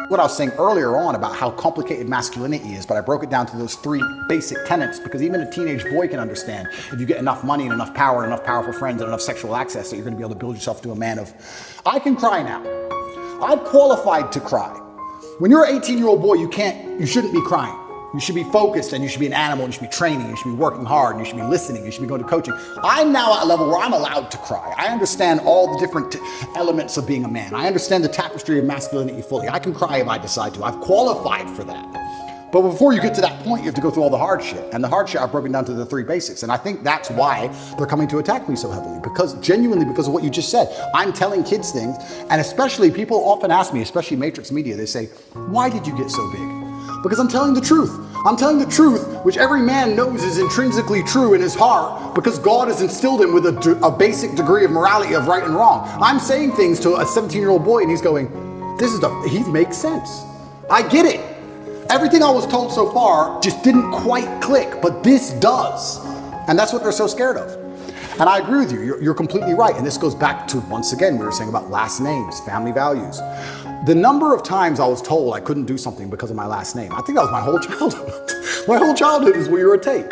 What I was saying earlier on about how complicated masculinity is, but I broke it down to those 3 basic tenets because even a teenage boy can understand if you get enough money and enough power and enough powerful friends and enough sexual access that you're going to be able to build yourself to a man of, I can cry now. I've qualified to cry. When you're an 18-year-old boy, you shouldn't be crying. You should be focused and you should be an animal, and you should be training, you should be working hard, and you should be listening, you should be going to coaching. I'm now at a level where I'm allowed to cry. I understand all the different elements of being a man. I understand the tapestry of masculinity fully. I can cry if I decide to. I've qualified for that. But before you get to that point, you have to go through all the hard shit. And the hard shit I've broken down to the 3 basics. And I think that's why they're coming to attack me so heavily. Because genuinely, because of what you just said, I'm telling kids things. And especially people often ask me, especially Matrix Media, they say, why did you get so big? Because I'm telling the truth. I'm telling the truth, which every man knows is intrinsically true in his heart, because God has instilled him with a basic degree of morality of right and wrong. I'm saying things to a 17-year-old boy and he's going, he makes sense. I get it. Everything I was told so far just didn't quite click, but this does. And that's what they're so scared of. And I agree with you, you're completely right. And this goes back to, once again, we were saying about last names, family values. The number of times I was told I couldn't do something because of my last name, I think that was my whole childhood. My whole childhood is, well, you're a Tate.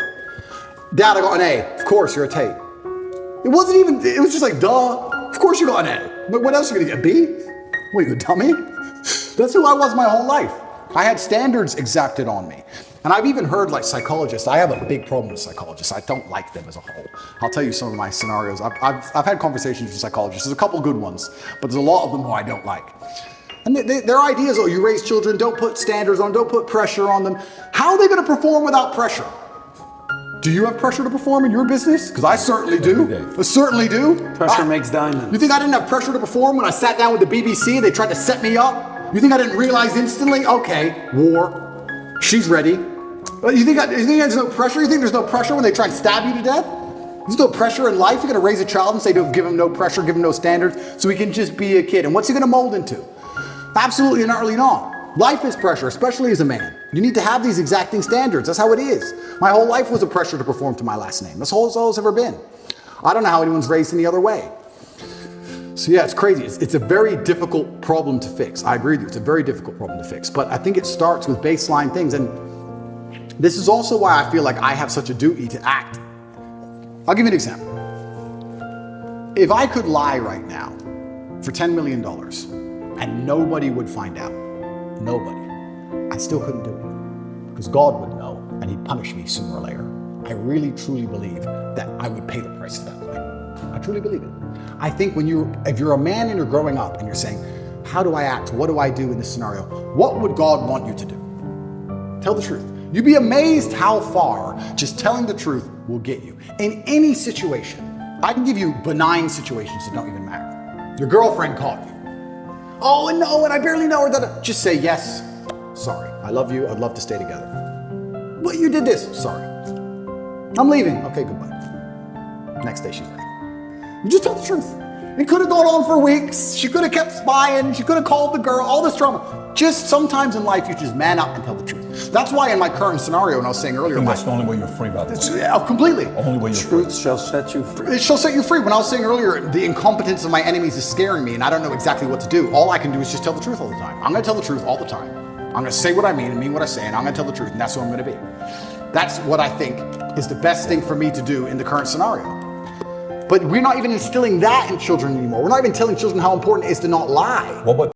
Dad, I got an A. Of course, you're a Tate. It wasn't even, it was just like, duh, of course you got an A. But what else are you gonna get, a B? What, you a dummy? That's who I was my whole life. I had standards exacted on me. And I've even heard like psychologists, I have a big problem with psychologists. I don't like them as a whole. I'll tell you some of my scenarios. I've had conversations with psychologists. There's a couple good ones, but there's a lot of them who I don't like. And their ideas, oh, you raise children, don't put standards on, don't put pressure on them. How are they gonna perform without pressure? Do you have pressure to perform in your business? Because I certainly do. I certainly do. Pressure makes diamonds. You think I didn't have pressure to perform when I sat down with the BBC and they tried to set me up? You think I didn't realize instantly? Okay, war, she's ready. You think there's no pressure? You think there's no pressure when they try and stab you to death? There's no pressure in life. You're gonna raise a child and say, don't give him no pressure, give him no standards, so he can just be a kid. And what's he gonna mold into? Absolutely and utterly not. Life is pressure, especially as a man. You need to have these exacting standards. That's how it is. My whole life was a pressure to perform to my last name. That's all it's ever been. I don't know how anyone's raised any other way. So yeah, it's crazy. It's a very difficult problem to fix. I agree with you. It's a very difficult problem to fix. But I think it starts with baseline things. And this is also why I feel like I have such a duty to act. I'll give you an example. If I could lie right now for $10 million and nobody would find out, nobody, I still couldn't do it because God would know and he'd punish me sooner or later. I really, truly believe that I would pay the price for that lie. I truly believe it. I think if you're a man and you're growing up and you're saying, how do I act? What do I do in this scenario? What would God want you to do? Tell the truth. You'd be amazed how far just telling the truth will get you. In any situation, I can give you benign situations that don't even matter. Your girlfriend caught you. Oh, and no, and I barely know her. Just say, yes, sorry. I love you. I'd love to stay together. But you did this. Sorry. I'm leaving. Okay, goodbye. Next day she's back. You just tell the truth. It could have gone on for weeks. She could have kept spying. She could have called the girl, all this drama. Just sometimes in life, you just man up and tell the truth. That's why in my current scenario, and I was saying earlier, that's the only way you're free, by the way. Yeah, completely. Only way you're free. Truth shall set you free. It shall set you free. When I was saying earlier, the incompetence of my enemies is scaring me and I don't know exactly what to do. All I can do is just tell the truth all the time. I'm gonna tell the truth all the time. I'm gonna say what I mean and mean what I say, and I'm gonna tell the truth, and that's who I'm gonna be. That's what I think is the best thing for me to do in the current scenario. But we're not even instilling that in children anymore. We're not even telling children how important it is to not lie. Well, but